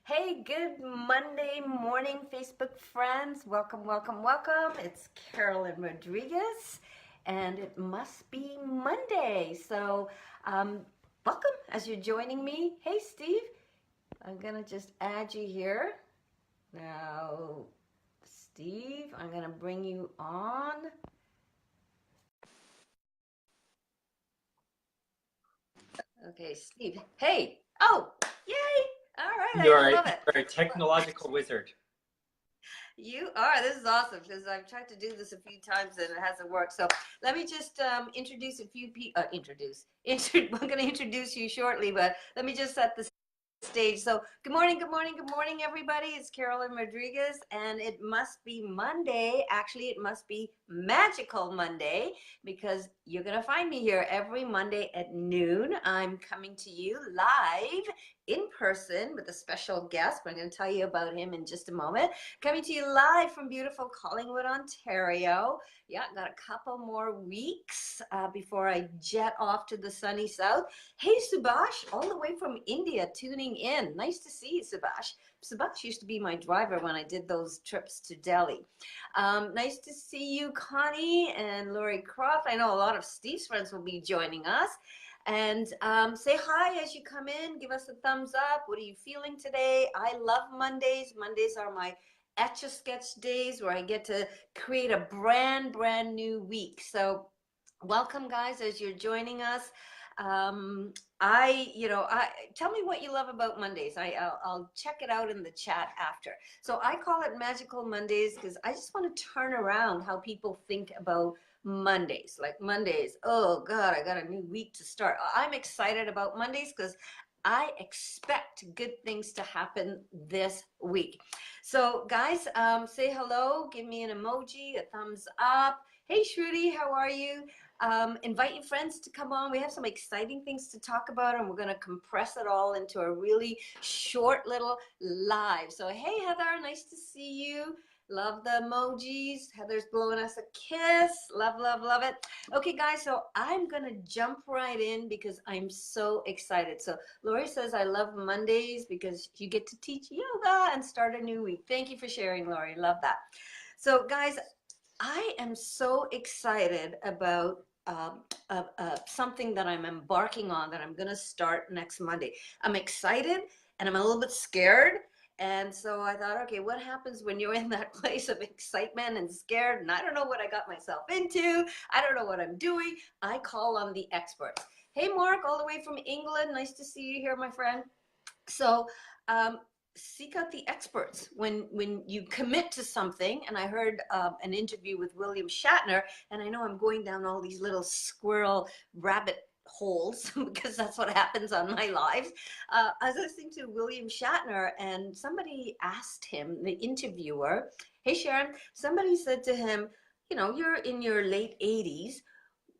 Hey, good Monday morning, Facebook friends. Welcome, welcome, welcome. It's Carolyne Rodrigues, and it must be Monday. So, um, welcome as you're joining me. Hey, Steve, I'm going to just add you here. Now, Steve, I'm going to bring you on. Okay, Steve. Hey. Oh, yay. All right, I love it. You're a technological wizard. You are. This is awesome because I've tried to do this a few times and it hasn't worked. So let me just introduce a few people. I'm going to introduce you shortly, but let me just set the stage. So good morning, good morning, good morning, everybody. It's Carolyne Rodrigues, and it must be Monday. Actually, it must be Magical Monday because you're going to find me here every Monday at noon. I'm coming to you live in person with a special guest. I'm going to tell you about him in just a moment. Coming to you live from beautiful Collingwood, Ontario. Yeah, got a couple more weeks before I jet off to the sunny south. Hey, Subhash, all the way from India, tuning in. Nice to see you, Subhash. Subhash used to be my driver when I did those trips to Delhi. Nice to see you, Connie and Lori Croft. I know a lot of Steve's friends will be joining us. And say hi as you come in. Give us a thumbs up. What are you feeling today? I love Mondays. Mondays are my Etch-a-Sketch days where I get to create a brand new week. So welcome, guys, as you're joining us. I tell me what you love about Mondays. I'll check it out in the chat after. So I call it Magical Mondays because I just want to turn around how people think about Mondays. Like Mondays, oh God, I got a new week to start. I'm excited about Mondays because I expect good things to happen this week. So guys, say hello, give me an emoji, a thumbs up. Hey Shruti, how are you? Invite your friends to come on. We have some exciting things to talk about, and we're going to compress it all into a really short little live. So, hey, Heather, nice to see you. Love the emojis. Heather's blowing us a kiss. Love, love, love it. Okay, guys, so I'm going to jump right in because I'm so excited. So, Lori says, I love Mondays because you get to teach yoga and start a new week. Thank you for sharing, Lori. Love that. So, guys, I am so excited about something that I'm embarking on that I'm going to start next Monday. I'm excited and I'm a little bit scared. And so I thought, okay, what happens when you're in that place of excitement and scared? And I don't know what I got myself into. I don't know what I'm doing. I call on the experts. Hey, Mark, all the way from England. Nice to see you here, my friend. So seek out the experts when you commit to something. And I heard an interview with William Shatner, and I know I'm going down all these little squirrel rabbit holes because that's what happens on my lives. I was listening to William Shatner, and somebody asked him, the interviewer, hey Sharon, somebody said to him, you're in your late 80s.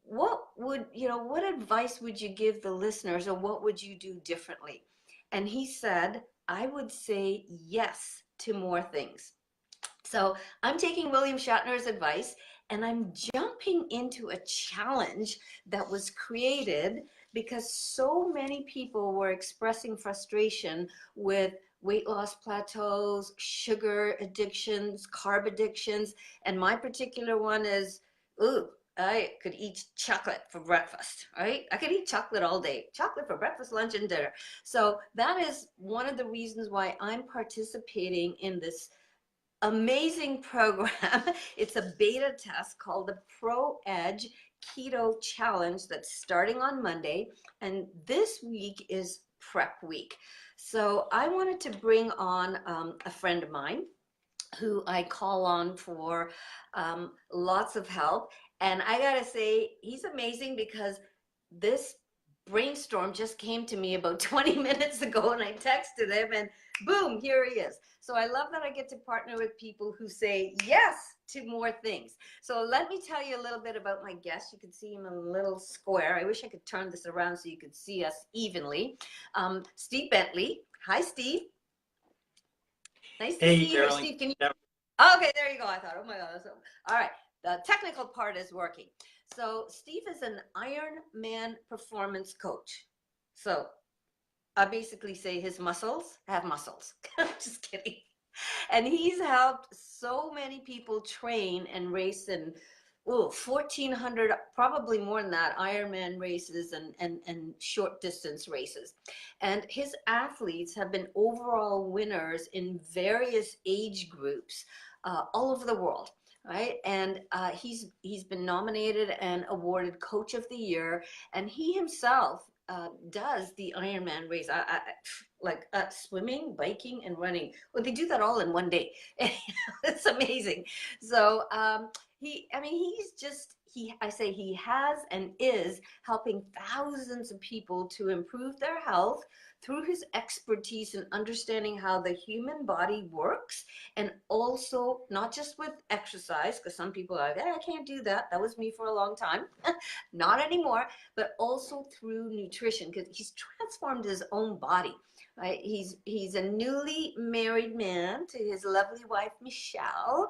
What advice would you give the listeners, or what would you do differently? And he said, I would say yes to more things. So I'm taking William Shatner's advice and I'm jumping into a challenge that was created because so many people were expressing frustration with weight loss plateaus, sugar addictions, carb addictions, and my particular one is, ooh, I could eat chocolate for breakfast, right? I could eat chocolate all day, chocolate for breakfast, lunch, and dinner. So that is one of the reasons why I'm participating in this amazing program. It's a beta test called the Pro Edge Keto Challenge that's starting on Monday. And this week is prep week. So I wanted to bring on a friend of mine who I call on for lots of help. And I gotta say, he's amazing because this brainstorm just came to me about 20 minutes ago, and I texted him and boom, here he is. So I love that I get to partner with people who say yes to more things. So let me tell you a little bit about my guest. You can see him in a little square. I wish I could turn this around so you could see us evenly. Steve Bentley. Hi, Steve. Nice to Hey, see you here. Caroline. Steve, can you? Okay, there you go. I thought, oh my God. All right. The technical part is working. So Steve is an Ironman performance coach. So I basically say his muscles have muscles. Just kidding. And he's helped so many people train and race in 1,400, probably more than that, Ironman races and short distance races. And his athletes have been overall winners in various age groups all over the world. Right, and he's been nominated and awarded Coach of the Year, and he himself does the Ironman race. Like swimming, biking, and running. Well, they do that all in one day. It's amazing. So I mean, I say he has and is helping thousands of people to improve their health through his expertise in understanding how the human body works, and also not just with exercise, because some people are like, I can't do that. That was me for a long time. Not anymore, but also through nutrition, because he's transformed his own body. Right? He's a newly married man to his lovely wife, Michelle,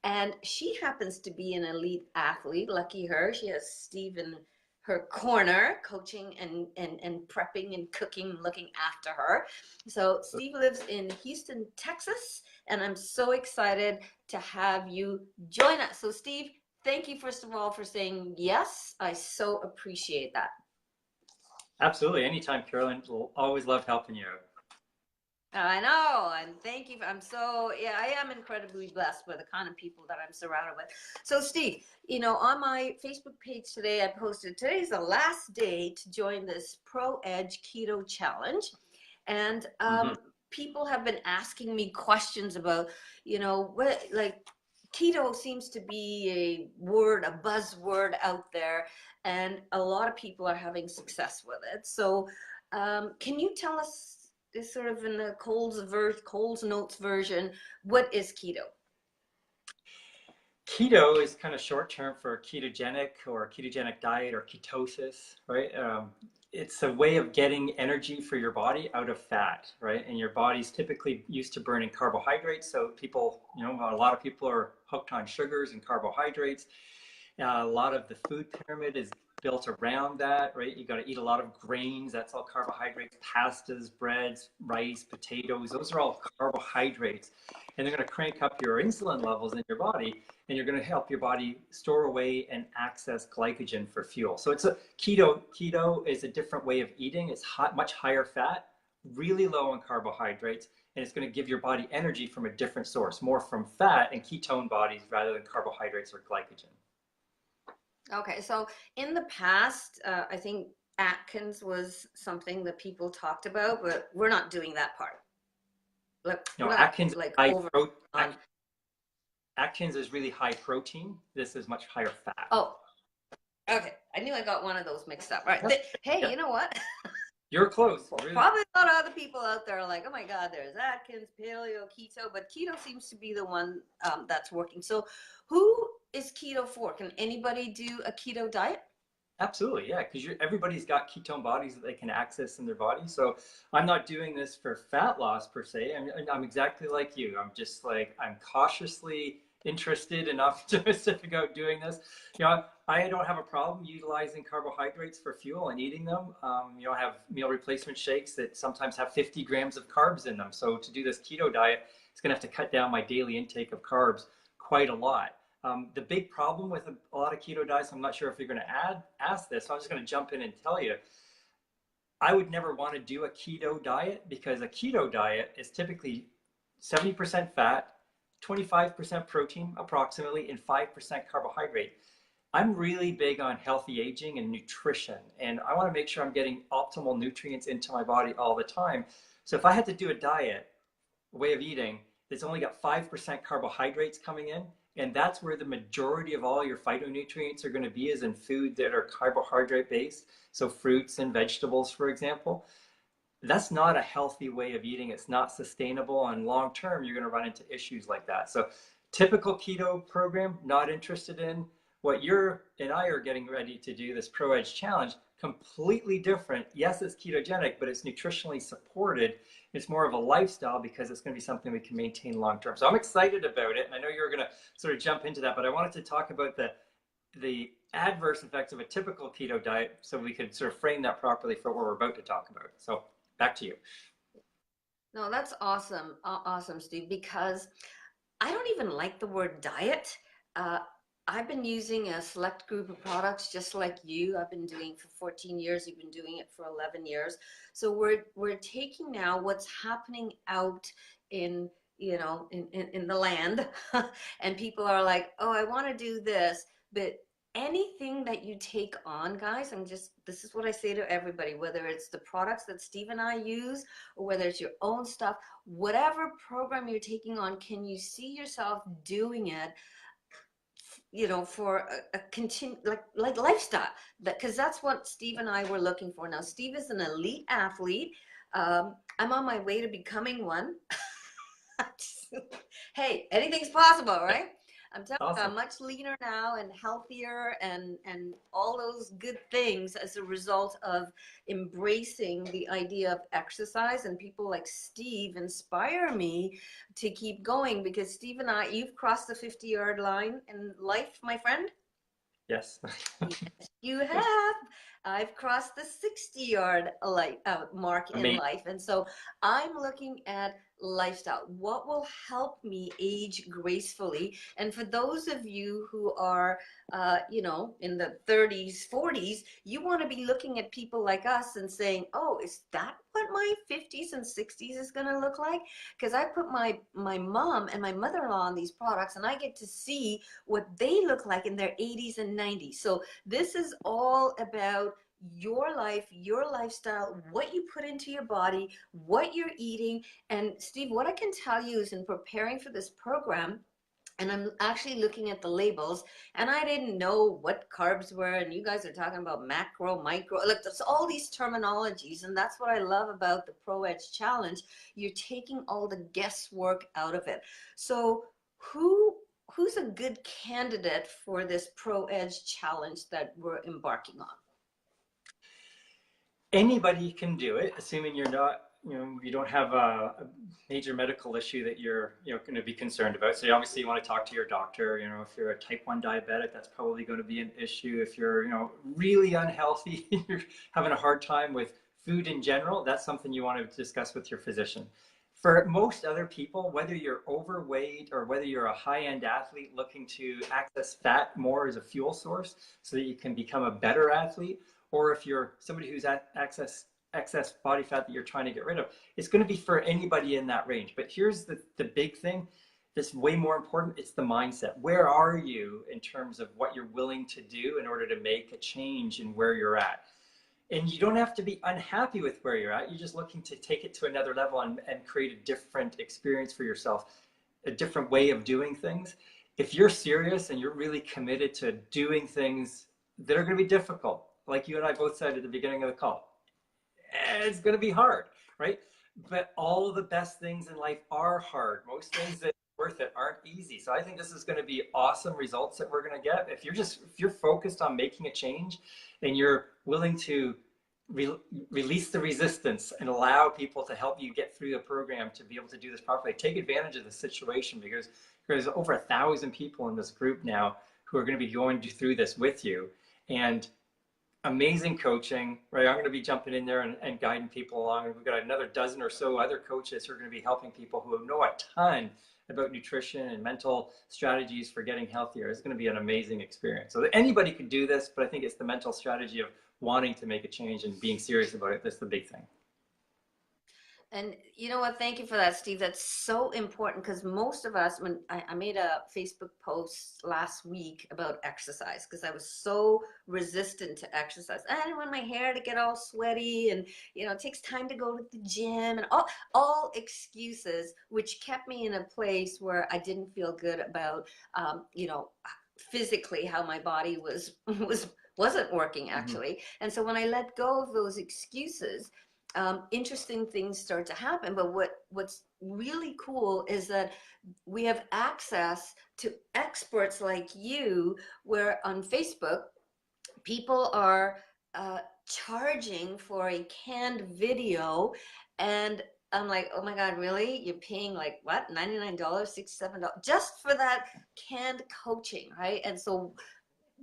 and she happens to be an elite athlete. Lucky her. She has Steve in her corner, coaching and prepping and cooking and looking after her. So Steve lives in Houston, Texas, and I'm so excited to have you join us. So Steve, thank you first of all for saying yes. I so appreciate that. Absolutely. Anytime, Caroline. We'll always love helping you out. I know, and thank you. I am incredibly blessed by the kind of people that I'm surrounded with. So Steve, on my Facebook page today, I posted, today's the last day to join this Pro Edge Keto Challenge. And people have been asking me questions about, what, like, keto seems to be a buzzword out there, and a lot of people are having success with it. So can you tell us, is sort of in the Cole's Notes version, what is keto? Keto is kind of short term for ketogenic or ketogenic diet or ketosis, right? It's a way of getting energy for your body out of fat, right? And your body's typically used to burning carbohydrates. So people, a lot of people are hooked on sugars and carbohydrates. A lot of the food pyramid is built around that, right? You got to eat a lot of grains. That's all carbohydrates, pastas, breads, rice, potatoes. Those are all carbohydrates. And they're going to crank up your insulin levels in your body, and you're going to help your body store away and access glycogen for fuel. So it's a keto. Keto is a different way of eating. It's much higher fat, really low in carbohydrates, and it's going to give your body energy from a different source, more from fat and ketone bodies rather than carbohydrates or glycogen. Okay, so in the past, I think Atkins was something that people talked about, but we're not doing that part. No, Atkins, Atkins is really high protein. This is much higher fat. Oh, okay. I knew I got one of those mixed up. Right. Hey, you know what? You're close. Really. Probably a lot of other people out there are like, oh my God, there's Atkins, paleo, keto, but keto seems to be the one that's working. So who is keto for? Can anybody do a keto diet? Absolutely, yeah, because everybody's got ketone bodies that they can access in their body. So I'm not doing this for fat loss per se. I'm exactly like you. I'm just like, I'm cautiously interested enough to figure out doing this. I don't have a problem utilizing carbohydrates for fuel and eating them. I have meal replacement shakes that sometimes have 50 grams of carbs in them. So to do this keto diet, it's going to have to cut down my daily intake of carbs quite a lot. The big problem with a lot of keto diets, I'm not sure if you're going to ask this, so I'm just going to jump in and tell you, I would never want to do a keto diet, because a keto diet is typically 70% fat, 25% protein approximately, and 5% carbohydrate. I'm really big on healthy aging and nutrition, and I want to make sure I'm getting optimal nutrients into my body all the time. So if I had to do a diet, a way of eating, that's only got 5% carbohydrates coming in, and that's where the majority of all your phytonutrients are going to be, is in food that are carbohydrate based. So fruits and vegetables, for example. That's not a healthy way of eating. It's not sustainable, and long term, you're going to run into issues like that. So typical keto program, not interested in. What you're and I are getting ready to do, this Pro Edge Challenge, completely different. Yes, it's ketogenic, but it's nutritionally supported. It's more of a lifestyle, because it's going to be something we can maintain long term. So I'm excited about it, and I know you're going to sort of jump into that, but I wanted to talk about the adverse effects of a typical keto diet, so we could sort of frame that properly for what we're about to talk about. So back to you. No, that's awesome. Awesome, Steve, because I don't even like the word diet. Uh, I've been using a select group of products just like you. I've been doing for 14 years. You've been doing it for 11 years. So we're taking now what's happening out in, in the land, and people are like, oh, I want to do this, but anything that you take on, guys, this is what I say to everybody, whether it's the products that Steve and I use, or whether it's your own stuff, whatever program you're taking on, can you see yourself doing it, for a continue, like lifestyle, because that's what Steve and I were looking for. Now Steve is an elite athlete. I'm on my way to becoming one. Hey, anything's possible, right? I'm telling you, Awesome. I'm much leaner now and healthier and all those good things as a result of embracing the idea of exercise. And people like Steve inspire me to keep going, because Steve and I, you've crossed the 50-yard line in life, my friend. Yes. Yes, you have. I've crossed the 60-yard mark in Amazing. life. And so I'm looking at lifestyle. What will help me age gracefully? And for those of you who are, in the 30s, 40s, you want to be looking at people like us and saying, oh, is that what my 50s and 60s is going to look like? Because I put my mom and my mother-in-law on these products, and I get to see what they look like in their 80s and 90s. So this is all about your life, your lifestyle, what you put into your body, what you're eating. And Steve, what I can tell you is, in preparing for this program, and I'm actually looking at the labels, and I didn't know what carbs were, and you guys are talking about macro, micro, like there's all these terminologies, and that's what I love about the Pro Edge Challenge. You're taking all the guesswork out of it. So who's a good candidate for this Pro Edge Challenge that we're embarking on? Anybody can do it, assuming you're not, you don't have a major medical issue that you're, going to be concerned about. So obviously you want to talk to your doctor. If you're a type 1 diabetic, that's probably going to be an issue. If you're, really unhealthy, you're having a hard time with food in general, that's something you want to discuss with your physician. For most other people, whether you're overweight or whether you're a high-end athlete looking to access fat more as a fuel source so that you can become a better athlete, or if you're somebody who's at excess body fat that you're trying to get rid of, it's going to be for anybody in that range. But here's the big thing that's way more important. It's the mindset. Where are you in terms of what you're willing to do in order to make a change in where you're at? And you don't have to be unhappy with where you're at. You're just looking to take it to another level and create a different experience for yourself, a different way of doing things. If you're serious and you're really committed to doing things that are going to be difficult, like you and I both said at the beginning of the call, it's going to be hard, right? But all the best things in life are hard. Most things that are worth it aren't easy. So I think this is going to be awesome results that we're going to get. If you're focused on making a change and you're willing to release the resistance and allow people to help you get through the program to be able to do this properly, take advantage of the situation, because there's over 1,000 people in this group now who are going to be going through this with you. And amazing coaching, right? I'm going to be jumping in there and guiding people along. We've got another dozen or so other coaches who are going to be helping people who know a ton about nutrition and mental strategies for getting healthier. It's going to be an amazing experience. So anybody could do this, but I think it's the mental strategy of wanting to make a change and being serious about it. That's the big thing. And you know what? Thank you for that, Steve. That's so important, because most of us, when I made a Facebook post last week about exercise, because I was so resistant to exercise. I didn't want my hair to get all sweaty, and it takes time to go to the gym, and all excuses, which kept me in a place where I didn't feel good about, physically how my body wasn't working actually. Mm-hmm. And so when I let go of those excuses, interesting things start to happen. But what's really cool is that we have access to experts like you, where on Facebook people are charging for a canned video, and I'm like, oh my God, really? You're paying like what, $99, $67 just for that canned coaching, right? And so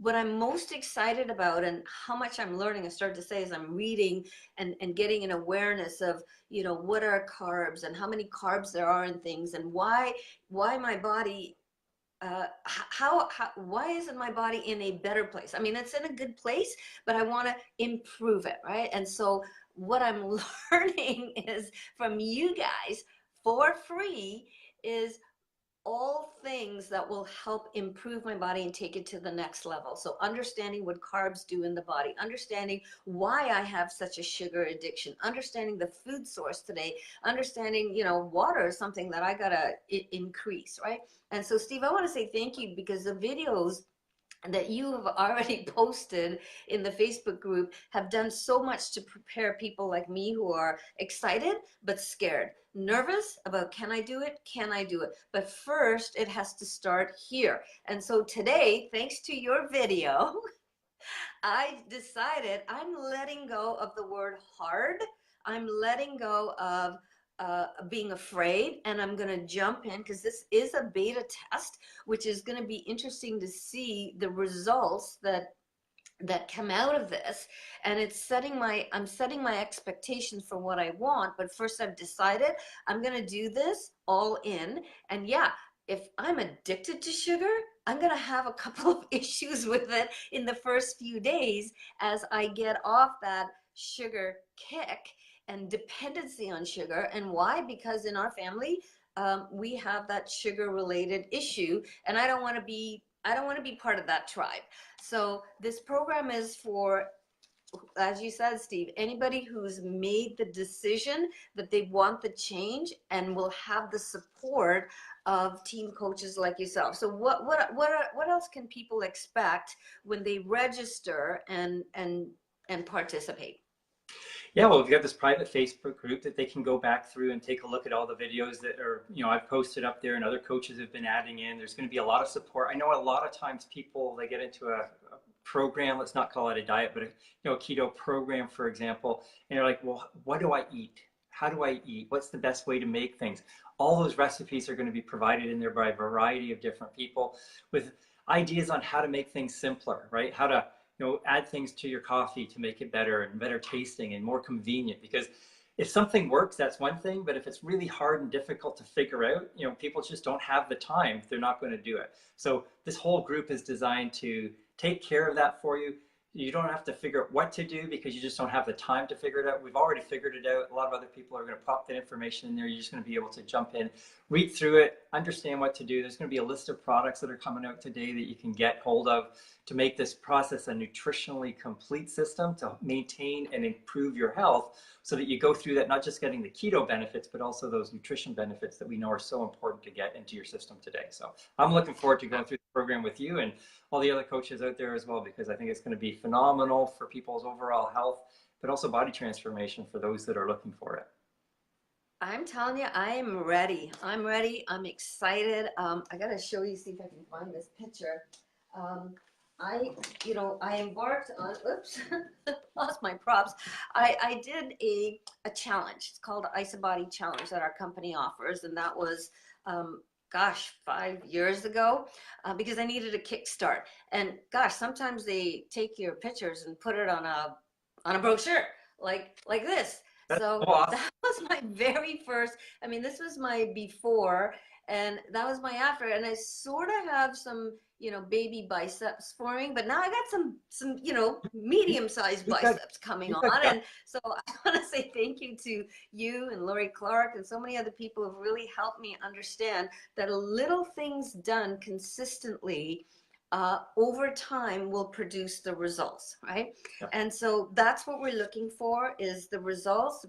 what I'm most excited about and how much I'm learning, I started to say, is I'm reading and getting an awareness of, you know, what are carbs and how many carbs there are in things, and why my body, why isn't my body in a better place? I mean, it's in a good place, but I want to improve it, right? And so what I'm learning is from you guys for free is all things that will help improve my body and take it to the next level. So understanding what carbs do in the body, understanding why I have such a sugar addiction, understanding the food source today, understanding, you know, water is something that I gotta increase, right? And so Steve, I want to say thank you, because the videos that you have already posted in the Facebook group have done so much to prepare people like me who are excited but scared, nervous about, can I do it? Can I do it? But first, it has to start here. And so today, thanks to your video, I decided I'm letting go of the word hard. I'm letting go of being afraid, and I'm going to jump in, because this is a beta test, which is going to be interesting to see the results that come out of this. And I'm setting my expectations for what I want. But first, I've decided I'm going to do this all in. And yeah, if I'm addicted to sugar, I'm going to have a couple of issues with it in the first few days as I get off that sugar kick and dependency on sugar. And why? Because in our family, we have that sugar related issue, and I don't want to be part of that tribe. So this program is for, as you said, Steve, anybody who's made the decision that they want the change and will have the support of team coaches like yourself. So what else can people expect when they register and participate? Yeah, well, we've got this private Facebook group that they can go back through and take a look at all the videos that are, I've posted up there and other coaches have been adding in. There's going to be a lot of support. I know a lot of times people, they get into a program, let's not call it a diet, but a keto program, for example, and they're like, well, what do I eat? How do I eat? What's the best way to make things? All those recipes are going to be provided in there by a variety of different people with ideas on how to make things simpler, right? How to add things to your coffee to make it better and better tasting and more convenient. Because if something works, that's one thing, but if it's really hard and difficult to figure out, people just don't have the time. They're not going to do it. So this whole group is designed to take care of that for you. You don't have to figure out what to do because you just don't have the time to figure it out. We've already figured it out. A lot of other people are going to pop that information in there. You're just going to be able to jump in, read through it, understand what to do. There's going to be a list of products that are coming out today that you can get hold of to make this process a nutritionally complete system to maintain and improve your health, so that you go through that, not just getting the keto benefits, but also those nutrition benefits that we know are so important to get into your system today. So I'm looking forward to going through the program with you and all the other coaches out there as well, because I think it's going to be phenomenal for people's overall health, but also body transformation for those that are looking for it. I'm telling you, I am ready. I'm ready. I'm excited. I got to show you, see if I can find this picture. I embarked on, oops, lost my props. I did a challenge. It's called IsaBody Challenge that our company offers. And that was, gosh, 5 years ago, because I needed a kickstart. And gosh, sometimes they take your pictures and put it on a brochure like this. That's So awesome. that was my very first, I mean, this was my before and that was my after. And I sort of have some, baby biceps forming, but now I got some, medium-sized biceps coming on. And so I want to say thank you to you and Lori Clark and so many other people who have really helped me understand that little things done consistently over time will produce the results, right? Yeah. And so that's what we're looking for, is the results.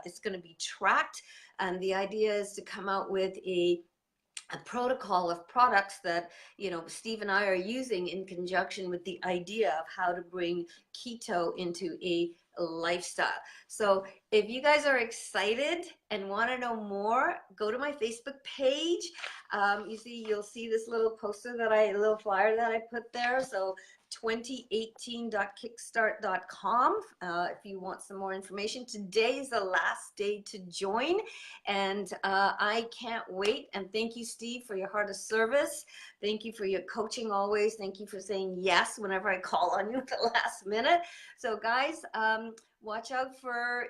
It's gonna be tracked, and the idea is to come out with a protocol of products that Steve and I are using in conjunction with the idea of how to bring keto into a lifestyle. So if you guys are excited and want to know more, go to my Facebook page. You'll see this little poster a little flyer that I put there. So 2018.kickstart.com if you want some more information. Today is the last day to join, and I can't wait. And thank you, Steve, for your heart of service. Thank you for your coaching always. Thank you for saying yes whenever I call on you at the last minute. So guys, watch out for,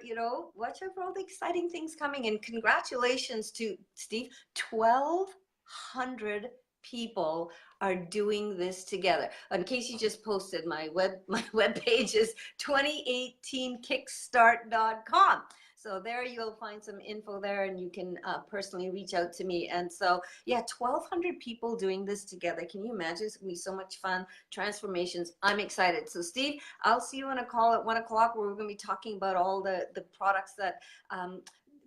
watch out for all the exciting things coming. And congratulations to Steve. 1,200 people are doing this together. In case you just posted, my web page is 2018kickstart.com. So there you'll find some info there, and you can personally reach out to me. And so, yeah, 1,200 people doing this together. Can you imagine? It's gonna be so much fun. Transformations. I'm excited. So Steve, I'll see you on a call at 1 o'clock where we're gonna be talking about all the products that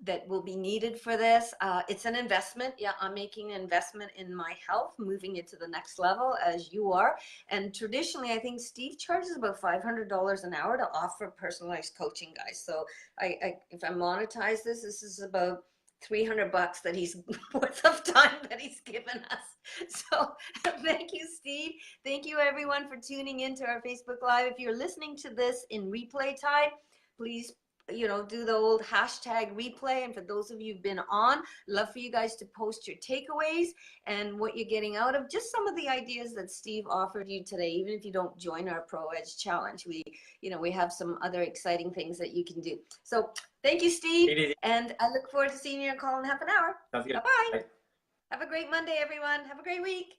that will be needed for this. It's an investment. Yeah, I'm making an investment in my health, moving it to the next level as you are. And traditionally, I think Steve charges about $500 an hour to offer personalized coaching, guys. So if I monetize this, this is about $300 that he's worth of time that he's given us. So thank you, Steve. Thank you, everyone, for tuning into our Facebook Live. If you're listening to this in replay time, please do the old hashtag replay. And for those of you who've been on, love for you guys to post your takeaways and what you're getting out of just some of the ideas that Steve offered you today. Even if you don't join our Pro Edge Challenge, we have some other exciting things that you can do. So thank you, Steve. And I look forward to seeing you on call in half an hour. Sounds good. Bye-bye. Have a great Monday, everyone. Have a great week.